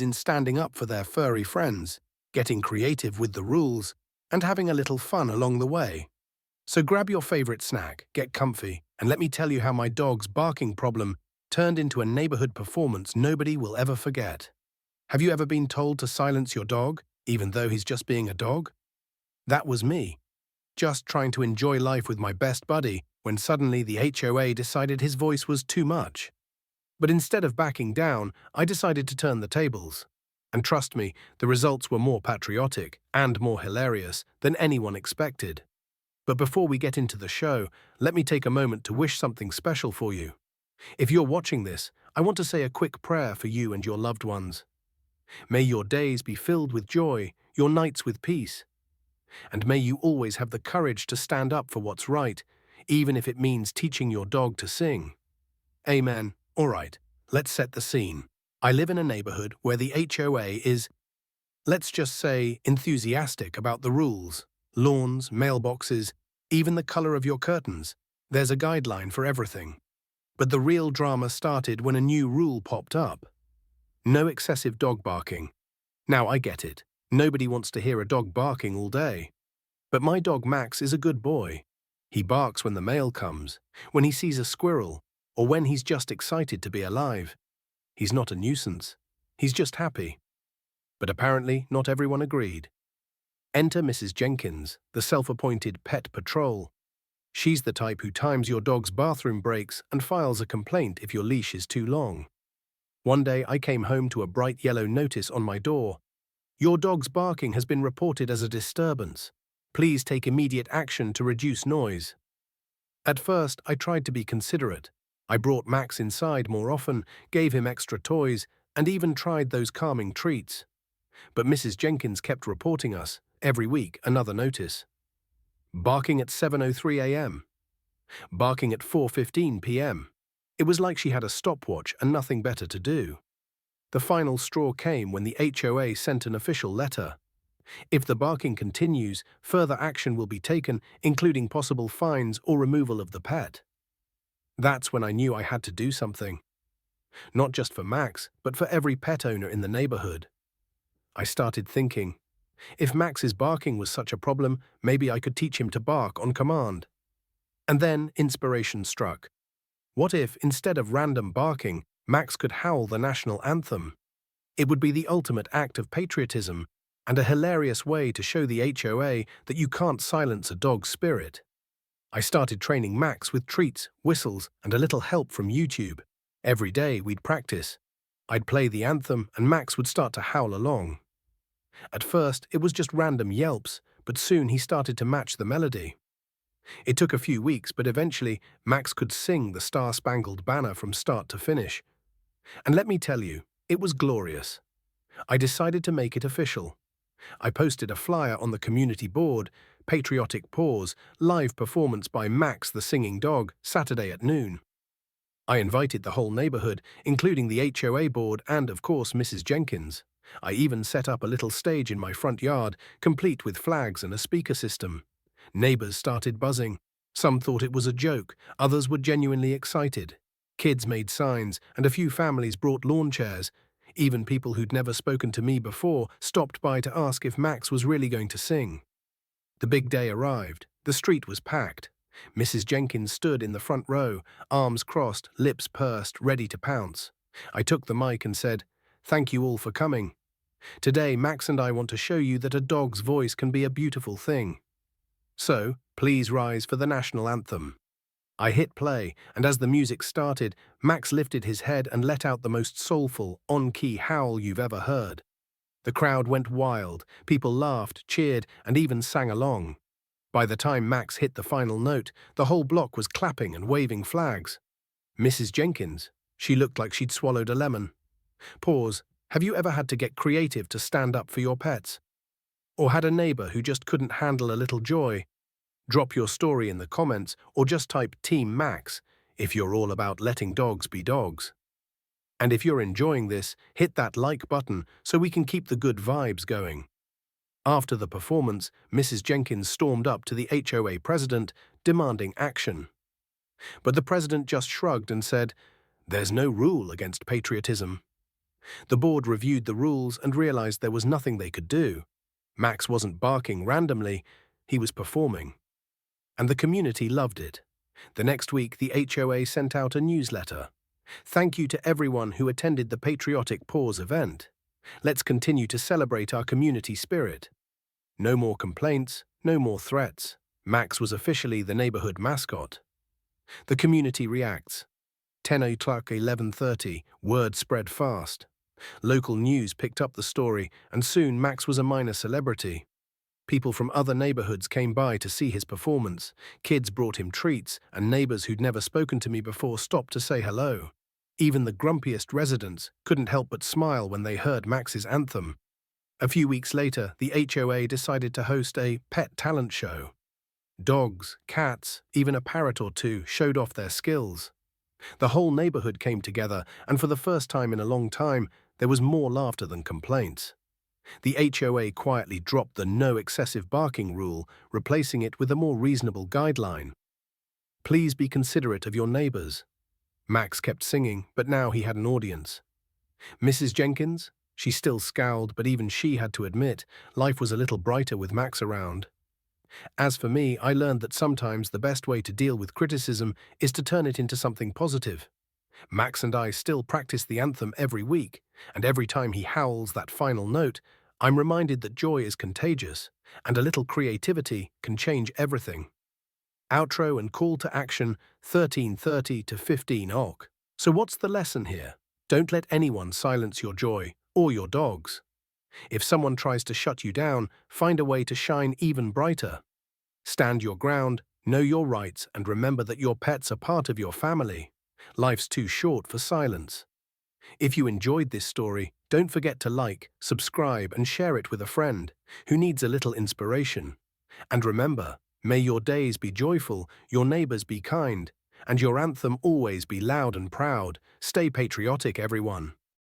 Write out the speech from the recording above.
in standing up for their furry friends, getting creative with the rules, and having a little fun along the way. So grab your favorite snack, get comfy, and let me tell you how my dog's barking problem turned into a neighborhood performance nobody will ever forget. Have you ever been told to silence your dog, even though he's just being a dog? That was me, just trying to enjoy life with my best buddy when suddenly the HOA decided his voice was too much. But instead of backing down, I decided to turn the tables. And trust me, the results were more patriotic and more hilarious than anyone expected. But before we get into the show, let me take a moment to wish something special for you. If you're watching this, I want to say a quick prayer for you and your loved ones. May your days be filled with joy, your nights with peace. And may you always have the courage to stand up for what's right, even if it means teaching your dog to sing. Amen. All right, let's set the scene. I live in a neighborhood where the HOA is, let's just say, enthusiastic about the rules. Lawns, mailboxes, even the color of your curtains. There's a guideline for everything. But the real drama started when a new rule popped up. No excessive dog barking. Now I get it. Nobody wants to hear a dog barking all day. But my dog Max is a good boy. He barks when the mail comes, when he sees a squirrel, or when he's just excited to be alive. He's not a nuisance. He's just happy. But apparently not everyone agreed. Enter Mrs. Jenkins, the self-appointed pet patrol. She's the type who times your dog's bathroom breaks and files a complaint if your leash is too long. One day I came home to a bright yellow notice on my door. Your dog's barking has been reported as a disturbance. Please take immediate action to reduce noise. At first, I tried to be considerate. I brought Max inside more often, gave him extra toys, and even tried those calming treats. But Mrs. Jenkins kept reporting us, every week, another notice. Barking at 7:03 a.m. Barking at 4:15 p.m. It was like she had a stopwatch and nothing better to do. The final straw came when the HOA sent an official letter. If the barking continues, further action will be taken, including possible fines or removal of the pet. That's when I knew I had to do something. Not just for Max, but for every pet owner in the neighborhood. I started thinking, if Max's barking was such a problem, maybe I could teach him to bark on command. And then inspiration struck. What if, instead of random barking, Max could howl the National Anthem? It would be the ultimate act of patriotism and a hilarious way to show the HOA that you can't silence a dog's spirit. I started training Max with treats, whistles, and a little help from YouTube. Every day we'd practice. I'd play the anthem and Max would start to howl along. At first, it was just random yelps, but soon he started to match the melody. It took a few weeks, but eventually, Max could sing the Star-Spangled Banner from start to finish. And let me tell you, it was glorious. I decided to make it official. I posted a flyer on the community board, Patriotic Pause, live performance by Max the Singing Dog, Saturday at noon. I invited the whole neighborhood, including the HOA board and, of course, Mrs. Jenkins. I even set up a little stage in my front yard, complete with flags and a speaker system. Neighbors started buzzing. Some thought it was a joke, others were genuinely excited. Kids made signs, and a few families brought lawn chairs. Even people who'd never spoken to me before stopped by to ask if Max was really going to sing. The big day arrived. The street was packed. Mrs. Jenkins stood in the front row, arms crossed, lips pursed, ready to pounce. I took the mic and said, "Thank you all for coming. Today, Max and I want to show you that a dog's voice can be a beautiful thing. So, please rise for the National Anthem." I hit play, and as the music started, Max lifted his head and let out the most soulful, on-key howl you've ever heard. The crowd went wild, people laughed, cheered, and even sang along. By the time Max hit the final note, the whole block was clapping and waving flags. Mrs. Jenkins, she looked like she'd swallowed a lemon. Pause. Have you ever had to get creative to stand up for your pets? Or had a neighbor who just couldn't handle a little joy? Drop your story in the comments or just type Team Max if you're all about letting dogs be dogs. And if you're enjoying this, hit that like button so we can keep the good vibes going. After the performance, Mrs. Jenkins stormed up to the HOA president, demanding action. But the president just shrugged and said, "There's no rule against patriotism." The board reviewed the rules and realized there was nothing they could do. Max wasn't barking randomly, he was performing. And the community loved it. The next week, the HOA sent out a newsletter. Thank you to everyone who attended the Patriotic Paws event. Let's continue to celebrate our community spirit. No more complaints, no more threats. Max was officially the neighborhood mascot. The community reacts. 10 o'clock, 11:30, word spread fast. Local news picked up the story, and soon Max was a minor celebrity. People from other neighborhoods came by to see his performance. Kids brought him treats, and neighbors who'd never spoken to me before stopped to say hello. Even the grumpiest residents couldn't help but smile when they heard Max's anthem. A few weeks later, the HOA decided to host a pet talent show. Dogs, cats, even a parrot or two showed off their skills. The whole neighborhood came together, and for the first time in a long time, there was more laughter than complaints. The HOA quietly dropped the no excessive barking rule, replacing it with a more reasonable guideline. Please be considerate of your neighbors. Max kept singing, but now he had an audience. Mrs. Jenkins? She still scowled, but even she had to admit life was a little brighter with Max around. As for me, I learned that sometimes the best way to deal with criticism is to turn it into something positive. Max and I still practice the anthem every week, and every time he howls that final note, I'm reminded that joy is contagious, and a little creativity can change everything. Outro and call to action, 13:30 to 15 OC. So what's the lesson here? Don't let anyone silence your joy, or your dogs. If someone tries to shut you down, find a way to shine even brighter. Stand your ground, know your rights, and remember that your pets are part of your family. Life's too short for silence. If you enjoyed this story, don't forget to like, subscribe, and share it with a friend who needs a little inspiration. And remember, may your days be joyful, your neighbors be kind, and your anthem always be loud and proud. Stay patriotic, everyone.